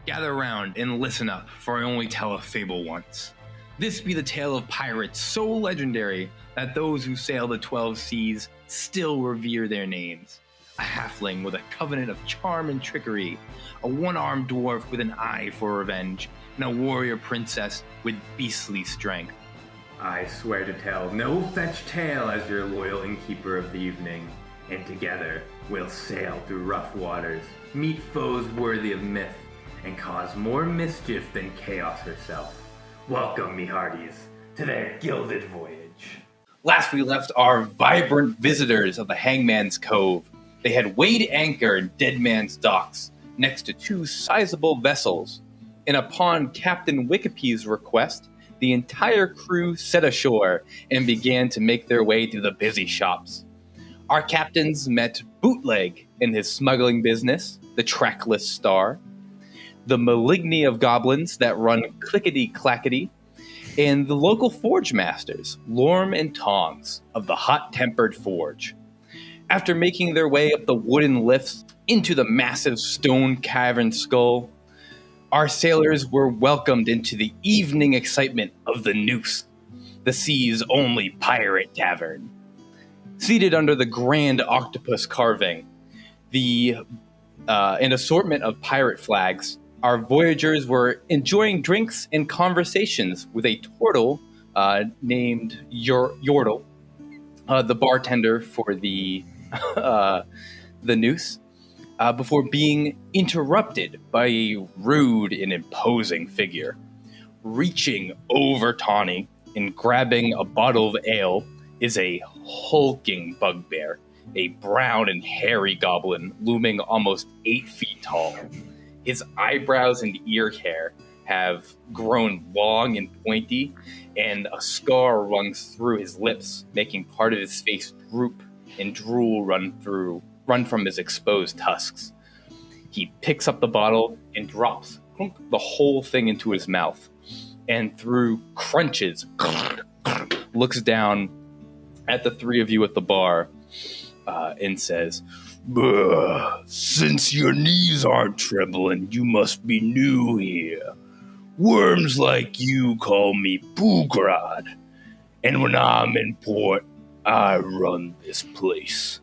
Gather round and listen up, for I only tell a fable once. This be the tale of pirates so legendary that those who sail the 12 seas still revere their names. A halfling with a covenant of charm and trickery, a one-armed dwarf with an eye for revenge, and a warrior princess with beastly strength. I swear to tell no fetch tale as your loyal innkeeper of the evening, and together we'll sail through rough waters, meet foes worthy of myth, and cause more mischief than chaos herself. Welcome, me hearties, to their Gilded Voyage. Last we left our vibrant visitors of the Hangman's Cove. They had weighed anchor in Dead Man's Docks, next to two sizable vessels, and upon Captain Wikipee's request, the entire crew set ashore and began to make their way through the busy shops. Our captains met Bootleg in his smuggling business, the Trackless Star, the Maligny of Goblins that run Clickety-Clackety, and the local forge masters, Lorm and Tongs, of the Hot-Tempered Forge. After making their way up the wooden lifts into the massive stone cavern skull, our sailors were welcomed into the evening excitement of the Noose, the sea's only pirate tavern. Seated under the grand octopus carving, an assortment of pirate flags, our voyagers were enjoying drinks and conversations with a turtle named Yordle, the bartender for the Noose, before being interrupted by a rude and imposing figure. Reaching over Tawny and grabbing a bottle of ale is a hulking bugbear, a brown and hairy goblin looming almost 8 feet tall. His eyebrows and ear hair have grown long and pointy, and a scar runs through his lips, making part of his face droop and drool run from his exposed tusks. He picks up the bottle and drops the whole thing into his mouth, and through crunches, looks down at the three of you at the bar and says, "Since your knees aren't trembling, you must be new here. Worms like you call me Boograd, and when I'm in port, I run this place."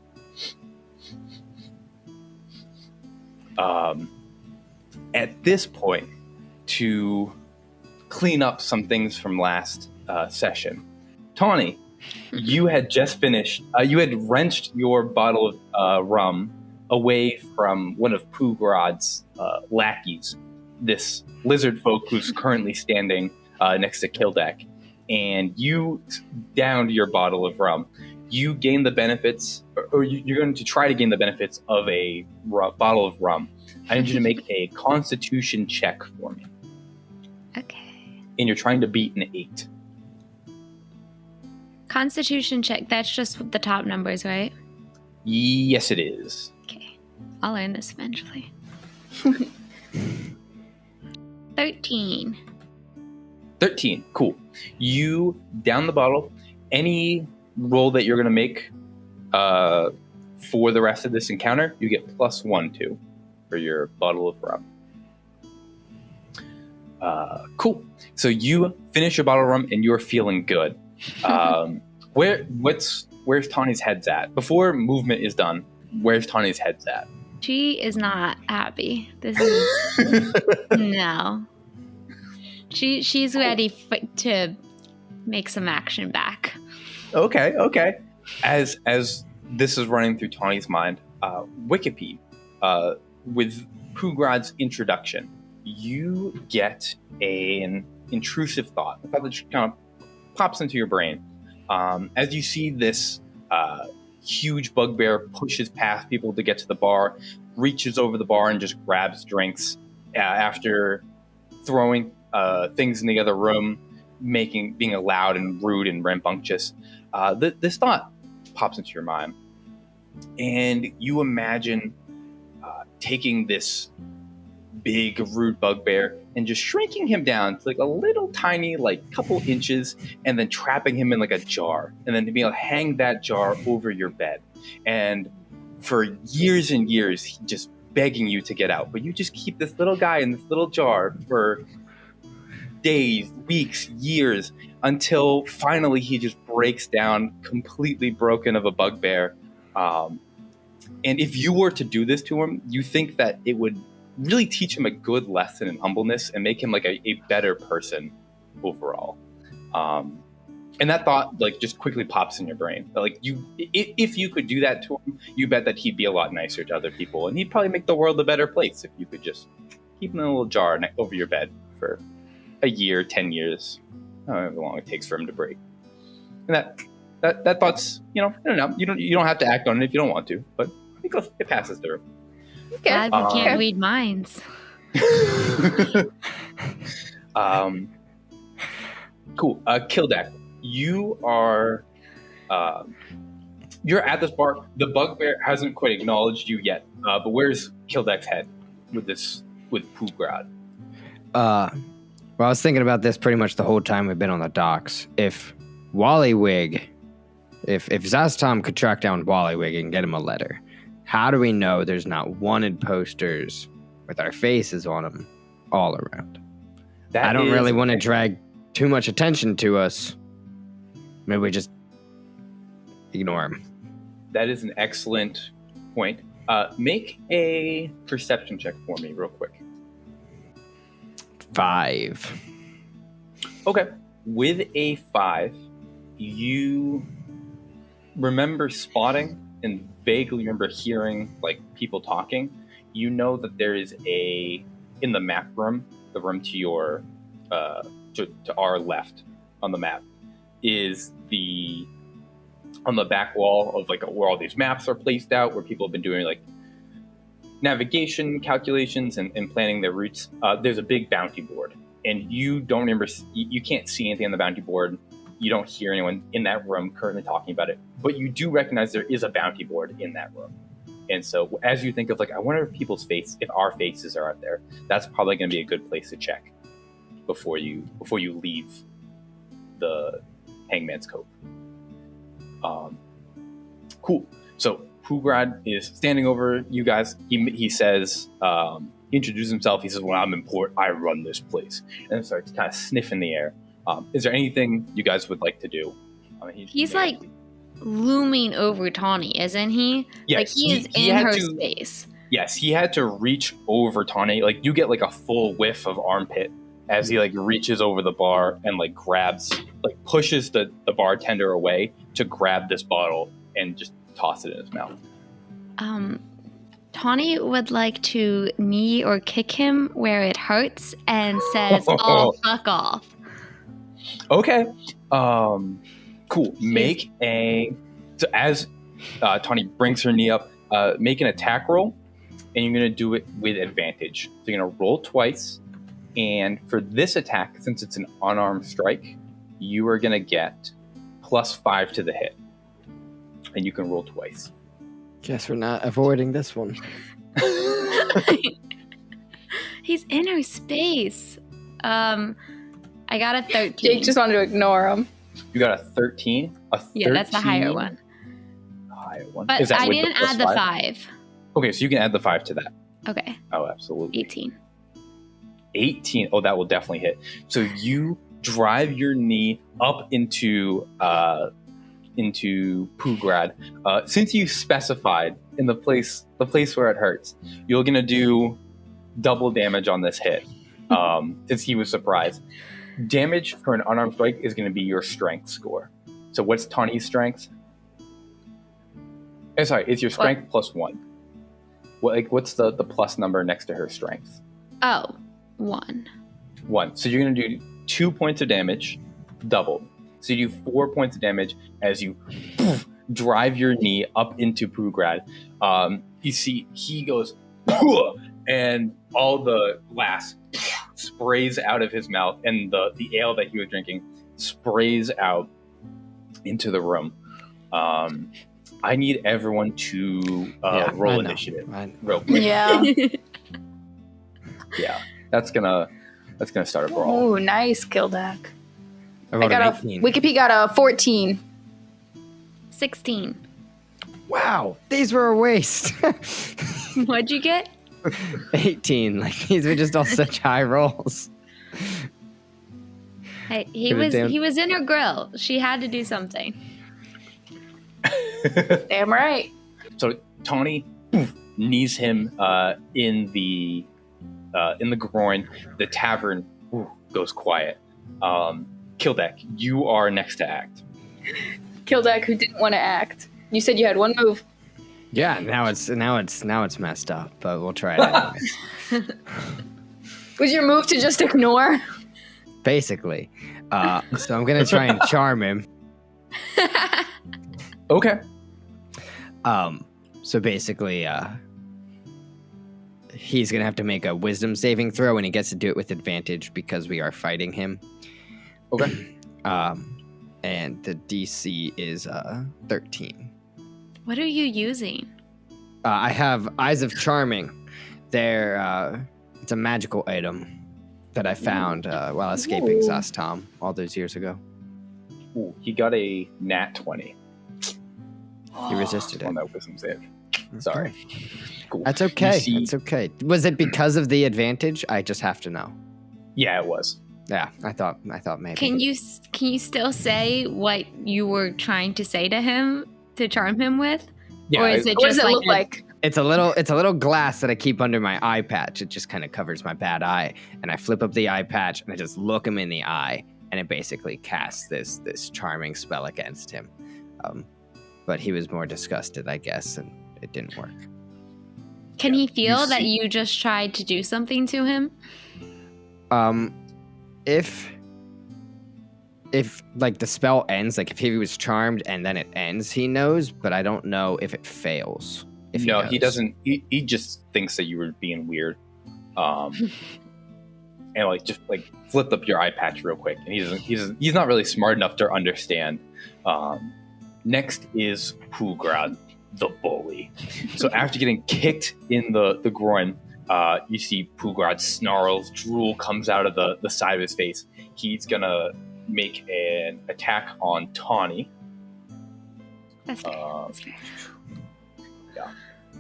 At this point, to clean up some things from last session, Tawny, you had just finished, you had wrenched your bottle of rum away from one of Poograd's lackeys, this lizard folk who's currently standing next to Kildek, and you downed your bottle of rum. You gain the benefits, or you're going to try to gain the benefits of a bottle of rum. I need you to make a Constitution check for me. Okay. And you're trying to beat an 8. Constitution check. That's just the top numbers, right? Yes, it is. Okay. I'll learn this eventually. 13. 13. Cool. You down the bottle. Any roll that you're going to make for the rest of this encounter, you get +1 to for your bottle of rum. Cool. So you finish your bottle of rum and you're feeling good. Where's Tawny's head's at? Before movement is done, where's Tawny's head's at? She is not happy. This is no. She's ready to make some action back. Okay. As this is running through Tawny's mind, Wikipede, with Poograd's introduction, you get an intrusive thought. A thought that just kind of pops into your brain. As you see this huge bugbear pushes past people to get to the bar, reaches over the bar and just grabs drinks after throwing things in the other room, being loud and rude and rambunctious. This thought pops into your mind, and you imagine taking this big, rude bugbear and just shrinking him down to like a little tiny, like couple inches, and then trapping him in like a jar, and then to be able to hang that jar over your bed. And for years and years, he just begging you to get out, but you just keep this little guy in this little jar for days, weeks, years, until finally he just breaks down, completely broken of a bugbear. And if you were to do this to him, you think that it would really teach him a good lesson in humbleness and make him like a better person overall. And that thought like just quickly pops in your brain. Like if you could do that to him, you bet that he'd be a lot nicer to other people, and he'd probably make the world a better place if you could just keep him in a little jar over your bed for a year, 10 years, however long it takes for him to break. And that thought's, I don't know, you don't have to act on it if you don't want to, but it passes through. Glad we can't read minds. Cool. Kildak, you are you're at this bar. The bugbear hasn't quite acknowledged you yet, but where's Kildak's head with Pugrad? Well, I was thinking about this pretty much the whole time we've been on the docks. If Wallywig, if Zastom could track down Wallywig and get him a letter, how do we know there's not wanted posters with our faces on them all around? I don't really want to drag too much attention to us. Maybe we just ignore him. That is an excellent point. Make a perception check for me real quick. 5. Okay. With a 5, you remember spotting and vaguely remember hearing like people talking. You know that there is in the map room, the room to your to our left on the map, is on the back wall of like where all these maps are placed out, where people have been doing like navigation calculations and planning their routes. There's a big bounty board, and you don't remember, you can't see anything on the bounty board. You don't hear anyone in that room currently talking about it, but you do recognize there is a bounty board in that room. And so as you think of like, I wonder if our faces are out there, that's probably going to be a good place to check before you leave the Hangman's Cove. Cool. So Pugrad is standing over you guys. He says, he introduces himself. He says, "Well, I'm Import. I run this place," and then starts kind of sniffing the air. Is there anything you guys would like to do? He's like looming over Tawny, isn't he? Yes, like he is in her space. Yes, he had to reach over Tawny. Like you get like a full whiff of armpit as he like reaches over the bar and like pushes the bartender away to grab this bottle and just toss it in his mouth. Tawny would like to knee or kick him where it hurts and says, "Oh, fuck off." Okay. Cool. So as Tawny brings her knee up, make an attack roll, and you're going to do it with advantage. So you're going to roll twice, and for this attack, since it's an unarmed strike, you are going to get +5 to the hit, and you can roll twice. Guess we're not avoiding this one. He's in her space. I got a 13. Jake just wanted to ignore him. You got a 13? Yeah, that's the higher one. Higher one. But I didn't add the 5. Okay, so you can add the 5 to that. Okay. Oh, absolutely. 18. 18. Oh, that will definitely hit. So you drive your knee up into Pugrad. Since you specified in the place where it hurts, you're gonna do double damage on this hit. Since he was surprised. Damage for an unarmed strike is going to be your strength score. So what's Tawny's strength? It's your strength +1. What's the plus number next to her strength? Oh, 1. 1. So you're going to do 2 points of damage, doubled. So you do 4 points of damage as you drive your knee up into Pugrad. You see he goes, and all the glass sprays out of his mouth, and the ale that he was drinking sprays out into the room. I need everyone to roll initiative real quick. Yeah. Yeah, that's gonna start a brawl. Oh, nice, Kildak. I got 18. Wikipedia got a 14. 16. Wow, these were a waste. What'd you get? 18. Like these were just all such high rolls. Hey, he Give it was in her grill. She had to do something. Damn right. So Tawny knees him in the groin. The tavern goes quiet. Kildek, you are next to act. Kildek, who didn't want to act. You said you had one move. Yeah, now it's messed up, but we'll try it anyway. Was your move to just ignore? Basically. So I'm gonna try and charm him. Okay. So basically, he's gonna have to make a wisdom saving throw, and he gets to do it with advantage because we are fighting him. Okay. And the DC is 13. What are you using? I have Eyes of Charming. It's a magical item that I found while escaping Zastam all those years ago. Ooh, he got a nat 20 He resisted it. on that wisdom save. Sorry. Cool. That's okay. You see- That's okay. Was it because of the advantage? I just have to know. Yeah, it was. Yeah, I thought maybe. Can you still say what you were trying to say to him to charm him with? Yeah, Or is it What just does it like look like? It's a little glass that I keep under my eye patch. It just kind of covers my bad eye, and I flip up the eye patch and I just look him in the eye, and it basically casts this charming spell against him. But he was more disgusted, I guess, and it didn't work. Can he feel You that see- you just tried to do something to him? If like the spell ends, like if he was charmed and then it ends, he knows, but I don't know if it fails. If No, knows. he doesn't. He just thinks that you were being weird. And just flipped up your eye patch real quick, and he's not really smart enough to understand. Next is Pugrad, the bully. So after getting kicked in the groin, you see Pugrad snarls, drool comes out of the side of his face. He's gonna make an attack on Tawny. That's fair. That's fair.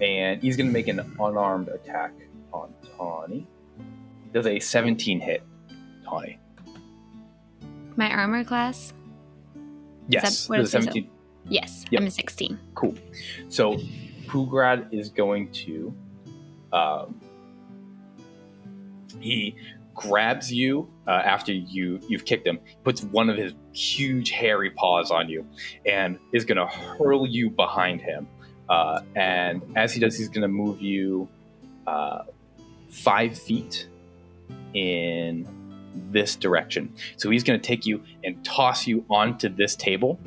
And he's going to make an unarmed attack on Tawny. Does a 17 hit Tawny? My armor class? Yes. what does a is it? 17. Yes, Yep. I'm a 16. Cool. So Pugrad is going to... he grabs you after you've kicked him, puts one of his huge hairy paws on you, and is going to hurl you behind him. And as he does, he's going to move you 5 feet in this direction. So he's going to take you and toss you onto this table.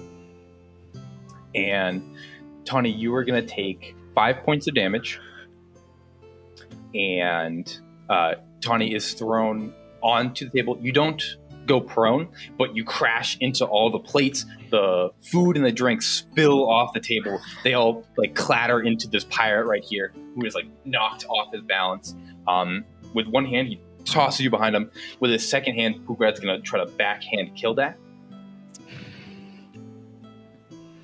And Tawny, you are going to take 5 points of damage. And Tawny is thrown onto the table. You don't go prone, but you crash into all the plates. The food and the drinks spill off the table. They all clatter into this pirate right here, who is knocked off his balance. With one hand, he tosses you behind him. With his second hand, Pugrad's gonna try to backhand Kildek.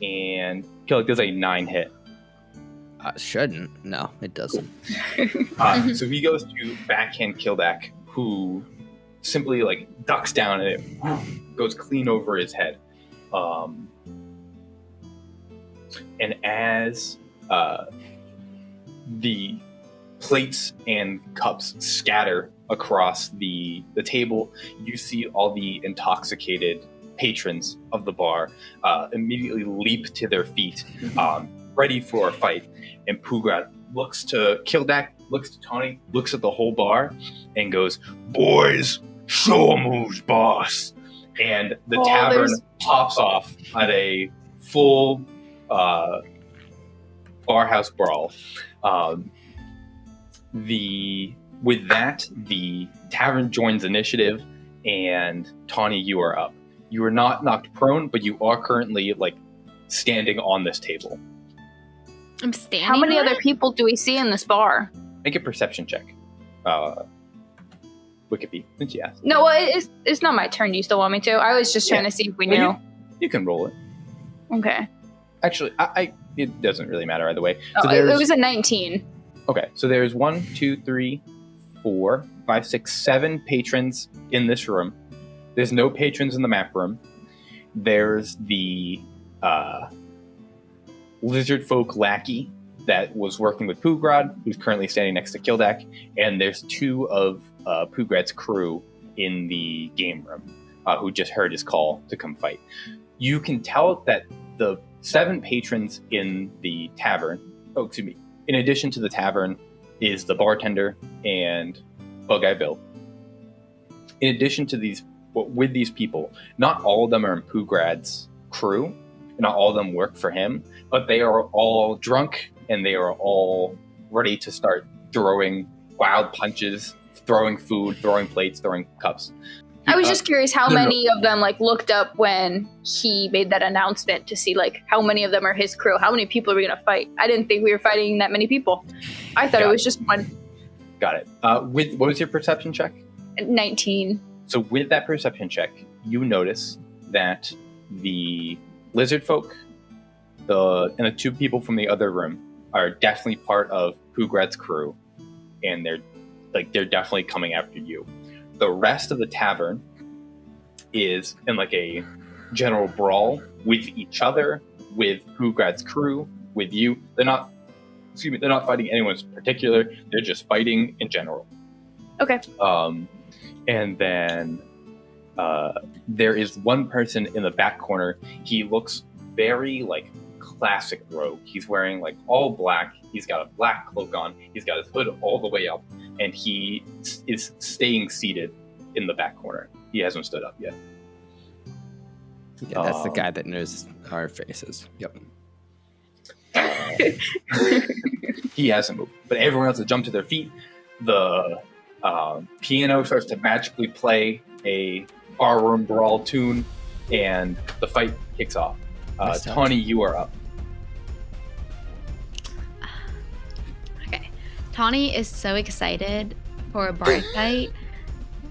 And Kildek does a 9 hit. Shouldn't. No, it doesn't. So he goes to backhand Kildek, who simply ducks down and it goes clean over his head. And as the plates and cups scatter across the table, you see all the intoxicated patrons of the bar immediately leap to their feet, ready for a fight. And Pugrad looks to Kildek, looks to Tawny, looks at the whole bar, and goes, "Boys, show 'em who's boss." And the tavern pops off at a full barhouse brawl. With that, the tavern joins initiative, and Tawny, you are up. You are not knocked prone, but you are currently standing on this table. I'm standing. How many on other it? people do we see in this bar? Make a perception check. Wikipedia, since you asked. No, well, it's not my turn. Do you still want me to? I was just trying to see if we knew. You can roll it. Okay. Actually, it doesn't really matter either way. Oh, So it there's was a 19. Okay, so there's 1, 2, 3, 4, 5, 6, 7 patrons in this room. There's no patrons in the map room. There's the lizard folk lackey that was working with Pugrad, who's currently standing next to Kildak, and there's 2 of Pugrad's crew in the game room who just heard his call to come fight. You can tell that the 7 patrons in the tavern, in addition to the tavern, is the bartender and Bug-Eye Bill. In addition to with these people, not all of them are in Pugrad's crew, not all of them work for him, but they are all drunk and they are all ready to start throwing wild punches, throwing food, throwing plates, throwing cups. I was just curious how many of them looked up when he made that announcement to see how many of them are his crew. How many people are we gonna fight? I didn't think we were fighting that many people. I thought it was just one. Got it. What was your perception check? 19. So with that perception check, you notice that the lizard folk, and the 2 people from the other room are definitely part of Pugrad's crew, and they're definitely coming after you. The rest of the tavern is in a general brawl with each other, with Pugrad's crew, with you. They're not fighting anyone in particular. They're just fighting in general. Okay. And then there is one person in the back corner. He looks very classic rogue. He's wearing all black. He's got a black cloak on. He's got his hood all the way up, and he is staying seated in the back corner. He hasn't stood up yet. Yeah, that's the guy that knows our faces. Yep. He hasn't moved, but everyone else has jumped to their feet. The piano starts to magically play a barroom brawl tune, and the fight kicks off. Tawny, you are up. Okay. Tawny is so excited for a bar fight.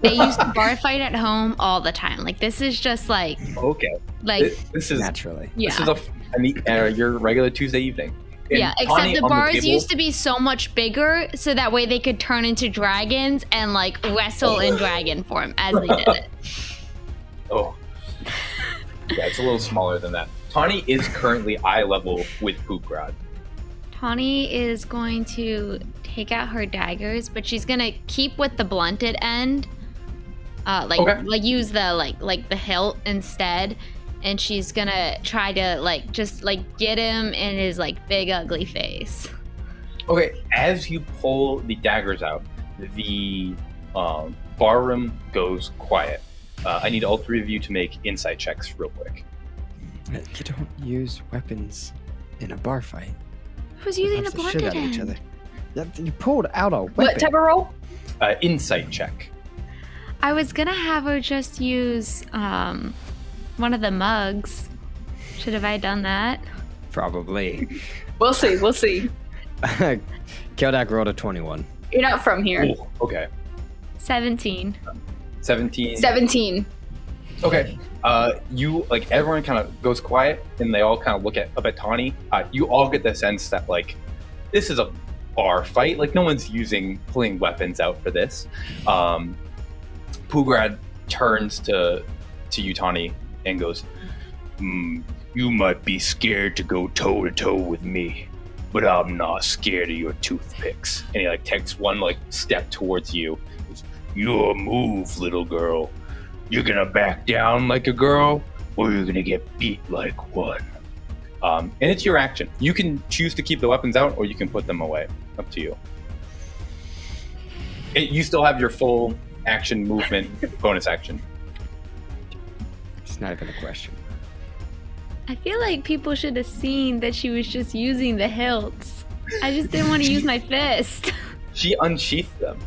They used to bar fight at home all the time. This is just okay. This is naturally. Yeah. This is your regular Tuesday evening. And yeah, Tawny except the on bars table, used to be so much bigger, so that way they could turn into dragons and wrestle in dragon form as they did it. Oh. Yeah, it's a little smaller than that. Tawny is currently eye level with Pugrad. Tawny is going to take out her daggers, but she's gonna keep with the blunted end. Use the hilt instead, and she's gonna try to get him in his big ugly face. Okay, as you pull the daggers out, the barroom goes quiet. I need all 3 of you to make insight checks real quick. You don't use weapons in a bar fight. Who's using the Punch shit blunted out of each end? other. You pulled out a weapon. What type of roll? Insight check. I was gonna have her just use one of the mugs. Should have I done that? Probably. We'll see. Kildak rolled a 21. You're not from here. Ooh, okay. 17. 17. 17. Okay. You everyone kind of goes quiet, and they all kind of look up at Tawny. You all get the sense that this is a bar fight. No one's pulling weapons out for this. Pugrad turns to you, Tawny, and goes, "You might be scared to go toe to toe with me, but I'm not scared of your toothpicks." And he takes one step towards you. "Your move, little girl. You're gonna back down like a girl, or you're gonna get beat like one." And it's your action. You can choose to keep the weapons out, or you can put them away. Up to you. You still have your full action movement bonus action. It's not even a question. I feel like people should have seen that she was just using the hilts. I just didn't want to use my fist. She unsheathed them.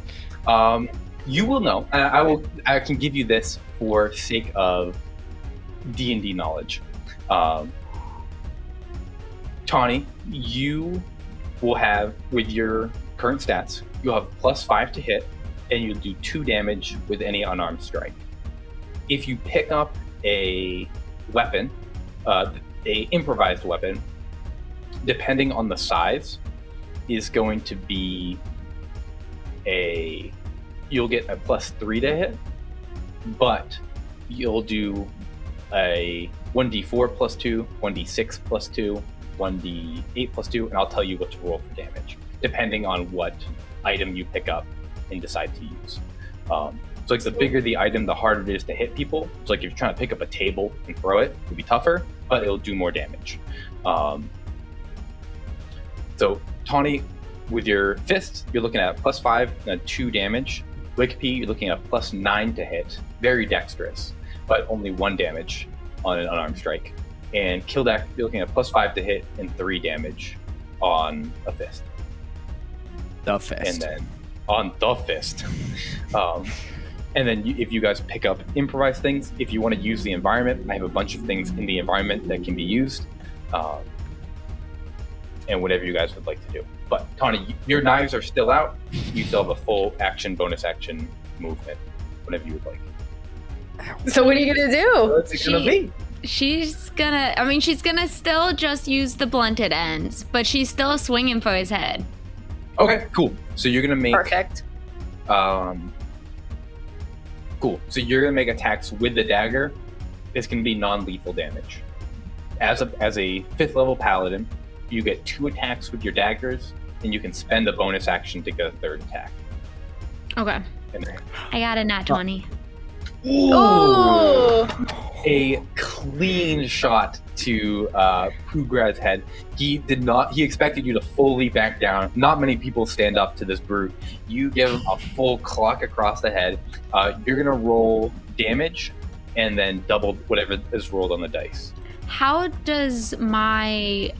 You will know. I can give you this for sake of D&D knowledge. Tawny, you will have, with your current stats, you'll have +5 to hit, and you'll do 2 damage with any unarmed strike. If you pick up a weapon, a improvised weapon, depending on the size, is going to be you'll get a +3 to hit, but you'll do a 1d4 +2, 1d6 +2, 1d8 +2, and I'll tell you what to roll for damage, depending on what item you pick up and decide to use. So like the bigger the item, the harder it is to hit people. So like if you're trying to pick up a table and throw it, it'll be tougher, but it'll do more damage. So Tawny, with your fist, you're looking at +5 and 2 damage. Wikipedia, you're looking at +9 to hit. Very dexterous, but only 1 damage on an unarmed strike. And Kildak, you're looking at +5 to hit and 3 damage on a fist. The fist. And then on the fist. And then if you guys pick up improvised things, if you want to use the environment, I have a bunch of things in the environment that can be used. And whatever you guys would like to do. But Tawny, your knives are still out. You still have a full action, bonus action movement, whatever you would like. So what are you gonna do? What's it gonna be? She's gonna still just use the blunted ends, but she's still swinging for his head. Okay, cool. So you're gonna make Perfect. Cool. So you're gonna make attacks with the dagger. It's gonna be non-lethal damage. As a 5th level paladin, you get 2 attacks with your daggers, and you can spend a bonus action to get a 3rd attack. Okay. I got a nat 20. Oh! A clean shot to Pugrad's head. He expected you to fully back down. Not many people stand up to this brute. You give him a full clock across the head. You're gonna roll damage and then double whatever is rolled on the dice. How does my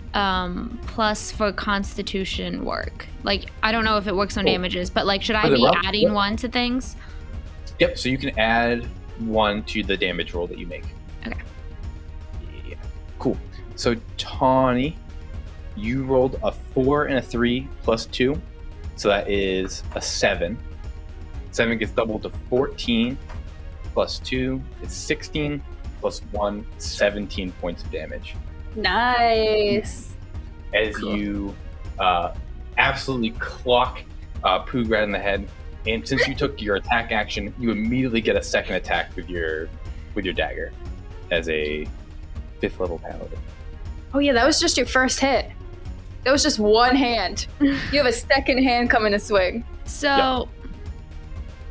plus for Constitution work? Like, I don't know if it works on damages, but like, should I be adding 1 to things? Yep, so you can add 1 to the damage roll that you make. Okay. Yeah, cool. So Tawny, you rolled a 4 and a 3 +2, so that is a 7. 7 gets doubled to 14, +2 is 16, +1, 17 points of damage. Nice. As you absolutely clock Pugrad in the head, and since you took your attack action, you immediately get a 2nd attack with your dagger as a 5th level paladin. Oh yeah, that was just your first hit. That was just 1 hand. You have a 2nd hand coming to swing. So,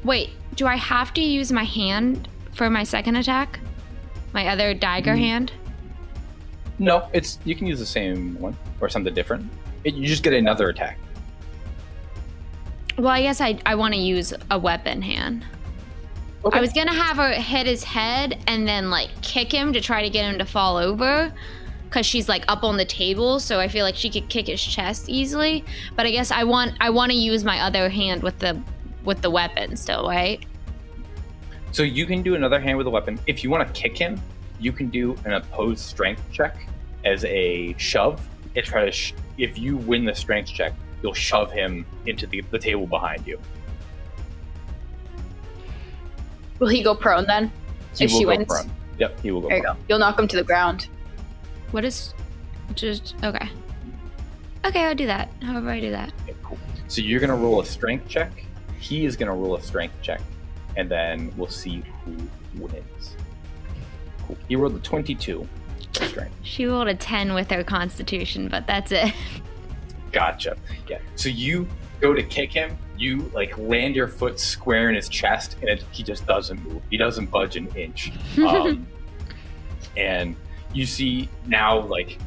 Wait, do I have to use my hand for my 2nd attack? My other dagger hand? No, you can use the same one or something different. You just get another attack. Well, I guess I want to use a weapon hand. Okay. I was gonna have her hit his head and then like kick him to try to get him to fall over, because she's like up on the table, so I feel like she could kick his chest easily. But I guess I want to use my other hand with the weapon still, right? So you can do another hand with a weapon. If you want to kick him, you can do an opposed strength check as a shove. If you win the strength check, you'll shove him into the table behind you. Will he go prone then? If she wins? Prone. Yep, he will go There prone. you go. You'll knock him to the ground. What is just okay? Okay, I'll do that. However I do that. Okay, cool. So you're gonna roll a strength check. He is gonna roll a strength check, and then we'll see who wins. Cool. He rolled a 22 for strength. She rolled a 10 with her constitution, but that's it. Gotcha. Yeah. So you go to kick him. You like land your foot square in his chest, and he just doesn't move. He doesn't budge an inch. And you see now, like,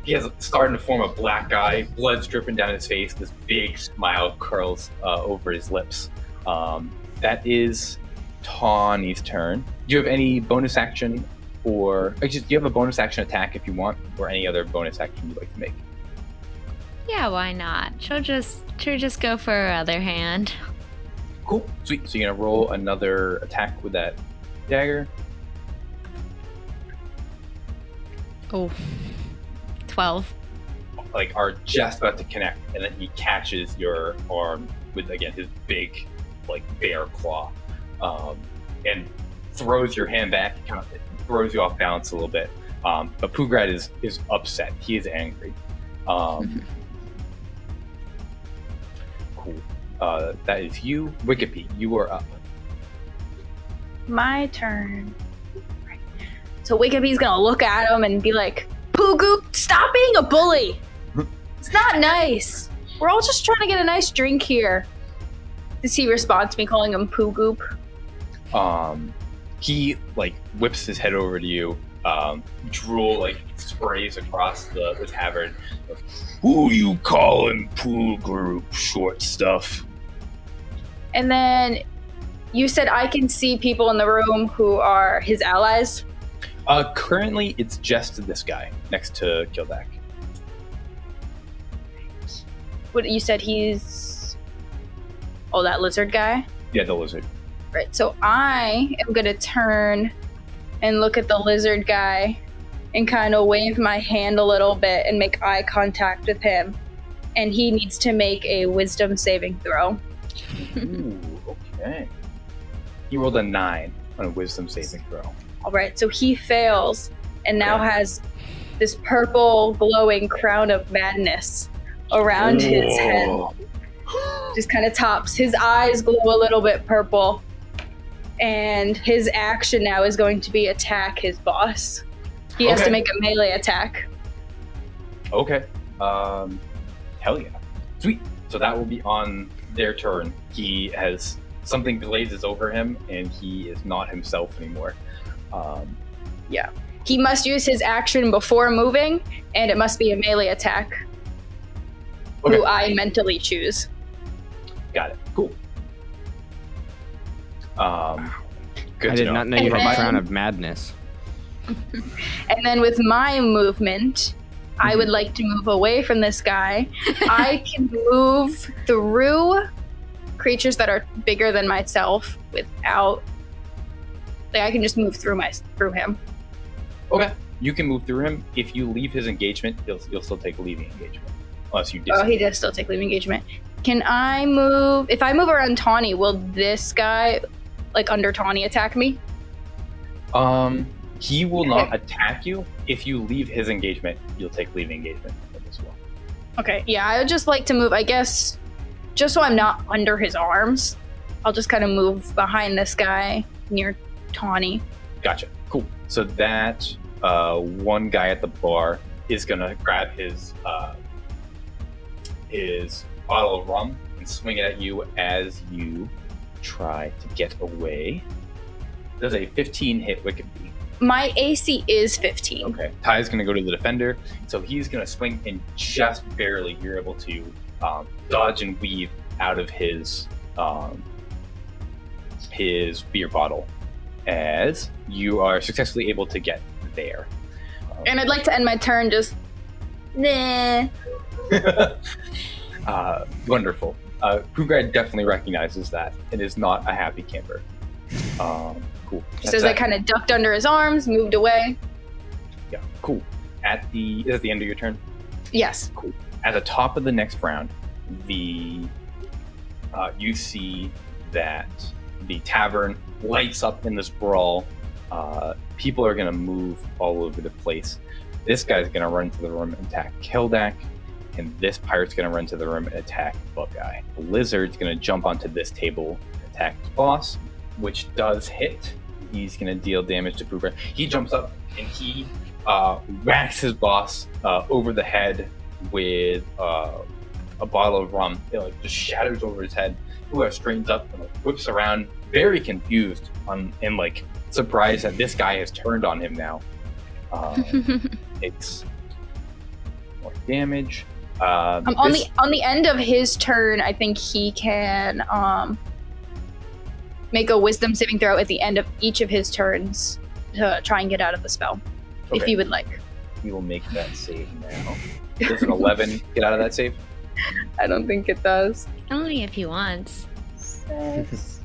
he has starting to form a black eye. Blood's dripping down his face. This big smile curls over his lips. That is Tawny's turn. Do you have any bonus action, or do you have a bonus action attack if you want, or any other bonus action you'd like to make? Yeah, why not? She'll just go for her other hand. Cool, sweet. So you're gonna roll another attack with that dagger. Oh, 12. Like, are just about to connect, and then he catches your arm with, again, his big, like, bear claw, and throws your hand back. Kind of throws you off balance a little bit. But Pugrad is upset. He is angry. Cool. That is you, Wikipedia. You are up. My turn. Right. So Wickedbee's gonna look at him and be like, Poo Goop, stop being a bully! It's not nice. We're all just trying to get a nice drink here. Does he respond to me calling him Poo Goop? He like whips his head over to you. Drool like sprays across the tavern. Who you calling Poo Group, short stuff? And then you said I can see people in the room who are his allies? Currently it's just this guy next to Gildak. What you said he's... Oh, that lizard guy? Yeah, the lizard. Right, so I am gonna turn and look at the lizard guy and kind of wave my hand a little bit and make eye contact with him. And he needs to make a wisdom saving throw. Ooh, okay. He rolled a 9 on a wisdom saving throw. All right, so he fails and now has this purple glowing crown of madness around his head. Just kind of tops. His eyes glow a little bit purple. And his action now is going to be attack his boss. He has to make a melee attack. Okay. Hell yeah. Sweet. So that will be on their turn. He has something blazes over him and he is not himself anymore. Yeah. He must use his action before moving, and it must be a melee attack. Who I mentally choose. Got it. Cool. Good I did not know you had Crown of Madness. And then with my movement, I would like to move away from this guy. I can move through creatures that are bigger than myself without... Like, I can just move through him. Okay. You can move through him. If you leave his engagement, you'll still take leaving engagement. Unless you he does still take leaving engagement. Can I move... If I move around Tawny, will this guy, like, under Tawny attack me? He will not attack you. If you leave his engagement, you'll take leaving engagement as well. Okay, yeah, I would just like to move, I guess, just so I'm not under his arms. I'll just kind of move behind this guy near Tawny. Gotcha. Cool. So that one guy at the bar is gonna grab his bottle of rum and swing it at you as you try to get away. Does a 15 hit Wicked Bee? My AC is 15. Okay. Ty's gonna go to the defender, so he's gonna swing and just barely you're able to dodge and weave out of his beer bottle as you are successfully able to get there. And I'd like to end my turn just, nah. Wonderful. Pugrad definitely recognizes that and is not a happy camper. Cool. Just as I kind of ducked under his arms, moved away. Yeah, cool. Is it the end of your turn? Yes. Cool. At the top of the next round, you see that the tavern lights up in this brawl. People are going to move all over the place. This guy's going to run to the room and attack Kildak, and this pirate's going to run to the room and attack Buckeye. The lizard's going to jump onto this table and attack his boss, which does hit. He's going to deal damage to Pooper. He jumps up and he whacks his boss over the head with a bottle of rum. It just shatters over his head. Pooper straightens up and whips around, very confused and surprised that this guy has turned on him now. Takes more damage. On the end of his turn, I think he can make a wisdom saving throw at the end of each of his turns to try and get out of the spell, if you would like. We will make that save now. Does an 11 get out of that save? I don't think it does. Only if he wants. 6.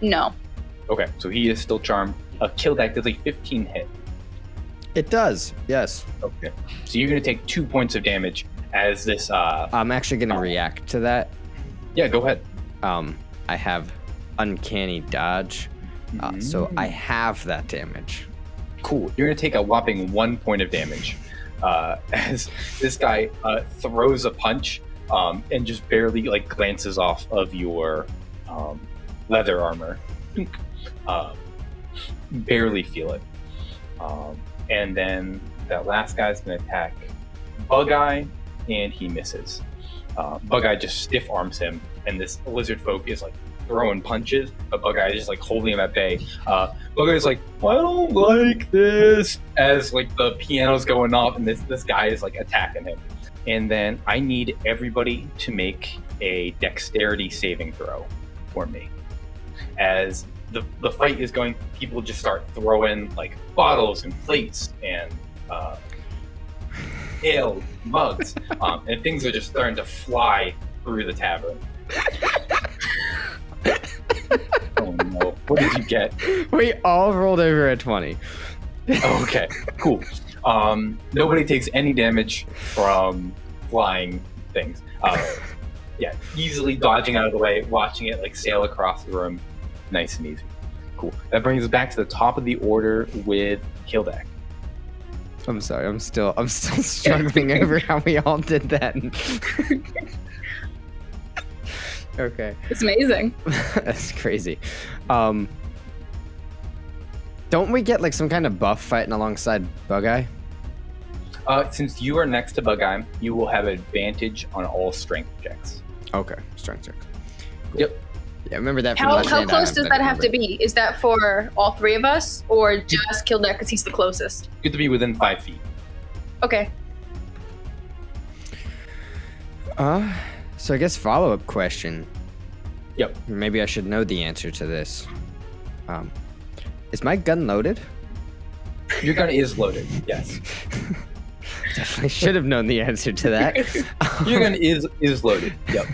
No. Okay, so he is still charmed. Kildak does a 15 hit. It does, yes. Okay. So you're going to take 2 points of damage as this... I'm actually going to react to that. Yeah, go ahead. I have uncanny dodge, so I have that damage. Cool. You're going to take a whopping 1 point of damage as this guy throws a punch and just barely like glances off of your leather armor. Barely feel it. And then that last guy's going to attack Bug-Eye, and he misses. Bug-Eye just stiff arms him, and this lizard folk is like throwing punches, but Bug-Eye is just like holding him at bay. Bug-Eye is like, I don't like this, as like the piano's going off, and this guy is like attacking him. And then I need everybody to make a dexterity saving throw for me. As the fight is going, people just start throwing like bottles and plates and ale, mugs, and things are just starting to fly through the tavern. Oh no, what did you get? We all rolled over a 20. Oh, okay, cool. Nobody takes any damage from flying things. Yeah, easily dodging out of the way, watching it like sail across the room. Nice and easy. Cool. That brings us back to the top of the order with Kildek. I'm sorry, I'm still struggling over how we all did that. Okay. It's amazing. That's crazy. Don't we get like some kind of buff fighting alongside Bug-Eye? Since you are next to Bug-Eye, you will have advantage on all strength checks. Okay, strength checks. Cool. Yep. Yeah, I remember that from How Legendary close Dive, does but I that have to remember. be? Is that for all three of us, or just Kildek because he's the closest? You have to be within 5 feet. Okay. So I guess follow-up question. Yep. Maybe I should know the answer to this. Is my gun loaded? Your gun is loaded, yes. Definitely should have known the answer to that. Your gun is loaded, yep.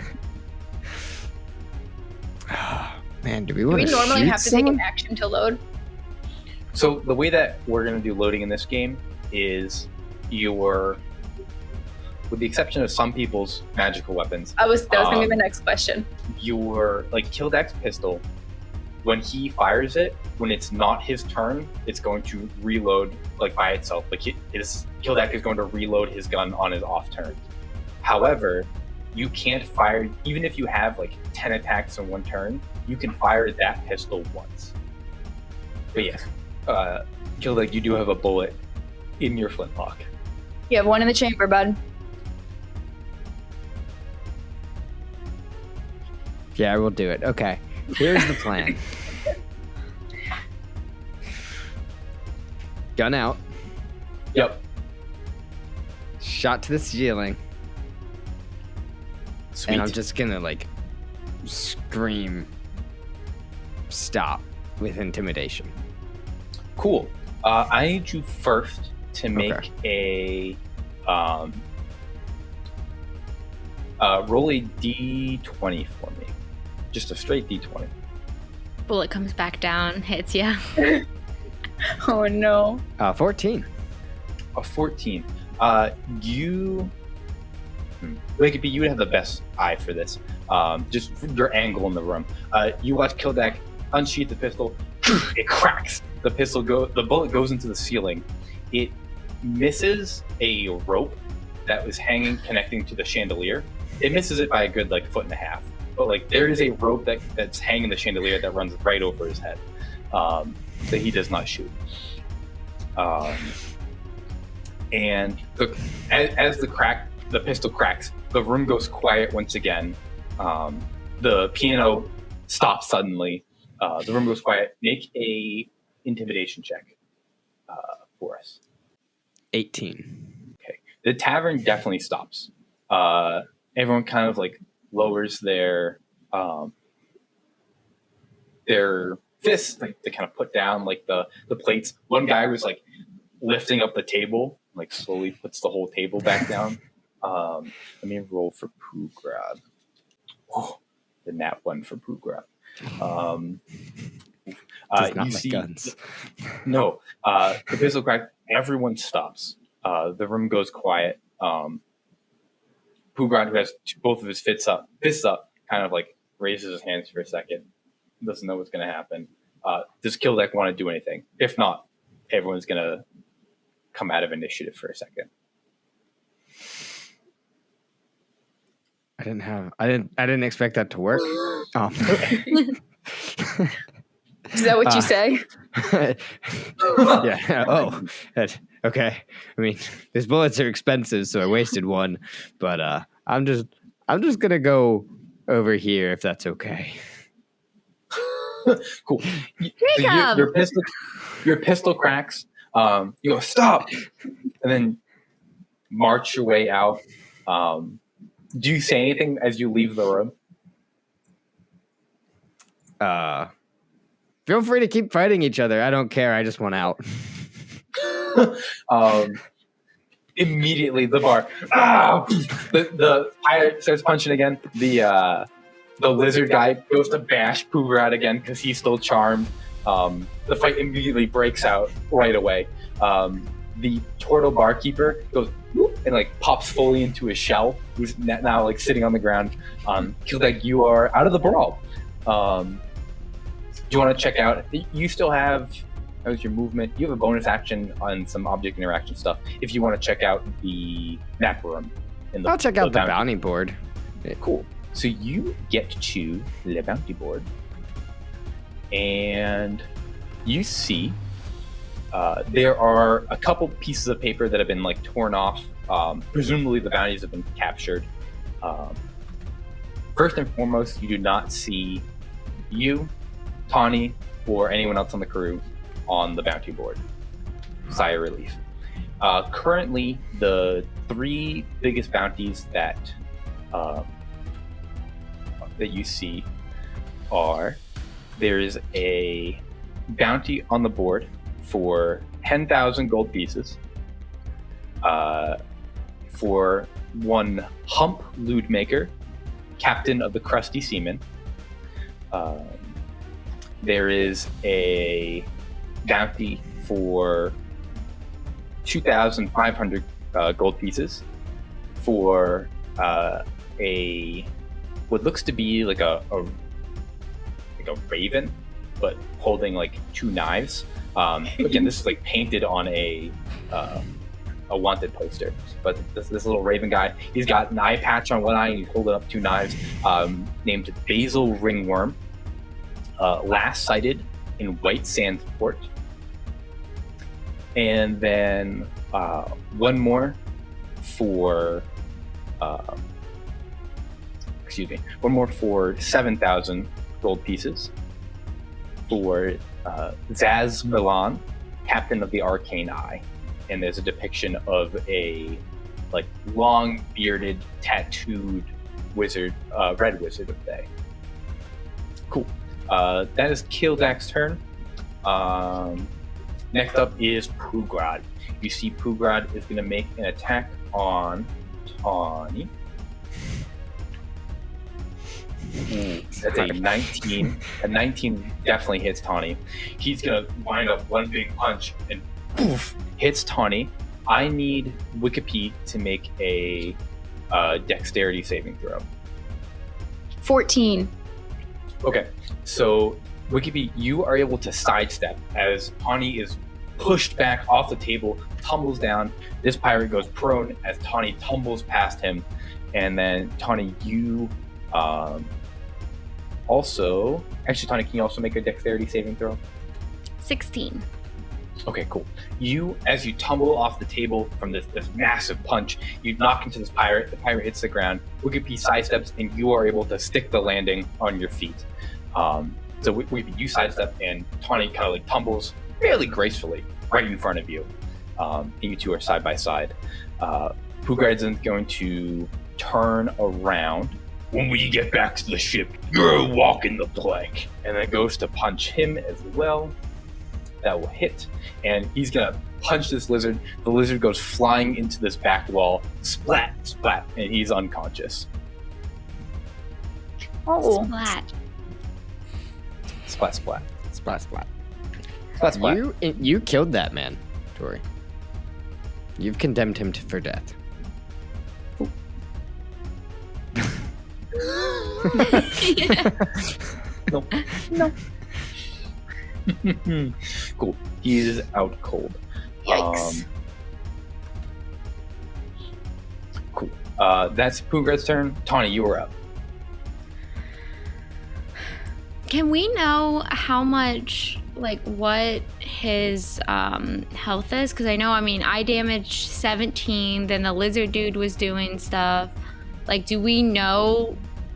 Man, do we Do want we to normally shoot have to someone? take an action to load? So the way that we're going to do loading in this game is with the exception of some people's magical weapons, That was gonna be the next question. your like Kildek's pistol, when he fires it, when it's not his turn, it's going to reload like by itself. Like Kildek is going to reload his gun on his off turn. However, you can't fire, even if you have like 10 attacks in one turn, you can fire that pistol once. But yes, Kildek, you do have a bullet in your flintlock. You have one in the chamber, bud. Yeah, I will do it. Okay, here's the plan. Gun out, Yep. shot to the ceiling, Sweet. and I'm just gonna like scream stop with intimidation. Cool. I need you first to make a roll a d20 for me. Just a straight d20. Bullet comes back down, hits ya. Oh no. 14. A 14. You Wicked, you would have the best eye for this. Just your angle in the room. You watch Kildek unsheath the pistol. It cracks. The bullet goes into the ceiling. It misses a rope that was hanging, connecting to the chandelier. It misses it by a good like foot and a half. But like there is a rope that's hanging the chandelier that runs right over his head. That he does not shoot. And as the pistol cracks, the room goes quiet once again. The piano stops suddenly. The room goes quiet. Make a intimidation check for us. 18. Okay. The tavern definitely stops. Everyone kind of like lowers their fists, like they kind of put down like the plates. One guy was like lifting up the table, like slowly puts the whole table back down. Let me roll for poo grab. Oh, the nat one for poo grab. Does not you like see, guns. No, the pistol crack. Everyone stops. The room goes quiet. Poograd, who has both of his fists up, kind of like raises his hands for a second. Doesn't know what's going to happen. Does Kildek want to do anything? If not, everyone's going to come out of initiative for a second. I didn't expect that to work. Is that what you say? Yeah. Oh, okay. I mean, these bullets are expensive, so I wasted one. But I'm just gonna go over here if that's okay. Cool. Your pistol cracks. You go, stop, and then march your way out. Do you say anything as you leave the room? Feel free to keep fighting each other. I don't care. I just want out. Immediately, the bar. The pirate starts punching again. The lizard guy goes to bash Poograd again because he's still charmed. The fight immediately breaks out right away. The turtle barkeeper goes whoop, and like pops fully into his shell, who's now like sitting on the ground. Feels like you are out of the brawl. Do you want to check out? You still have. That was your movement. You have a bonus action on some object interaction stuff. If you want to check out the map room, I'll check out the bounty board. Cool. So you get to the bounty board, and you see there are a couple pieces of paper that have been like torn off. Presumably, the bounties have been captured. First and foremost, you do not see you, Tawny, or anyone else on the crew on the bounty board. Sigh of relief. Currently, the three biggest bounties that you see are, there is a bounty on the board for 10,000 gold pieces, for one Hump Lewdmaker, captain of the Crusty Seamen. There is a bounty for 2,500 gold pieces for a what looks to be like a raven, but holding like two knives. Again, this is like painted on a wanted poster. But this little raven guy, he's got an eye patch on one eye and he's holding up two knives, named Basil Ringworm. Last sighted in White Sands Port. And then one more for 7,000 gold pieces for Zaz Milan, captain of the Arcane Eye. And there's a depiction of a like long bearded, tattooed wizard, red wizard of Bay. Cool. That is Kildak's turn. Next up is Poograd. You see Poograd is going to make an attack on Tawny. That's a 19. A 19 definitely hits Tawny. He's going to wind up one big punch and poof, hits Tawny. I need Wikipedia to make a dexterity saving throw. 14. Okay, so Wikipedia, you are able to sidestep as Tawny is pushed back off the table, tumbles down. This pirate goes prone as Tawny tumbles past him. And then Tawny, you also... Actually, Tawny, can you also make a dexterity saving throw? 16. Okay, cool. As you tumble off the table from this massive punch, you knock into this pirate. The pirate hits the ground. Wikipedia sidesteps, and you are able to stick the landing on your feet. So you sidestep, and Tawny kind of like tumbles fairly gracefully right in front of you. And you two are side by side. Poograd is going to turn around. When we get back to the ship, you're walking the plank. And then goes to punch him as well. That will hit, and he's gonna punch this lizard. The lizard goes flying into this back wall, splat, splat, and he's unconscious. Oh. Splat. Splat, splat. Splat, splat. Splat, splat. You killed that man, Tori. You've condemned him for death. No. Cool. He is out cold. Yikes. Cool. That's Pugrad's turn. Tawny, you were up. Can we know how much, like, what his health is? Because I damaged 17, then the lizard dude was doing stuff. Like, do we know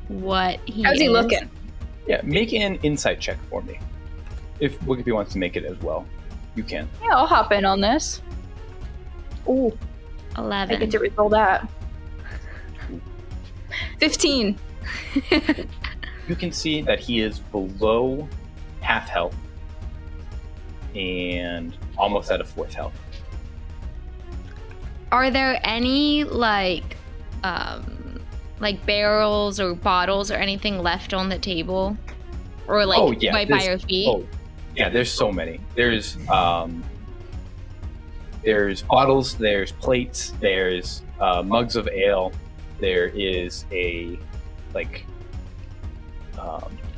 what he How's he is? looking? Yeah, make an insight check for me. If Wikipedia wants to make it as well, you can. Yeah, I'll hop in on this. Ooh, 11. I get to reroll that. 15. You can see that he is below half health and almost at a fourth health. Are there any like barrels or bottles or anything left on the table, or like right by your feet? Oh, yeah. There's so many. There's bottles. There's plates. There's mugs of ale. There is a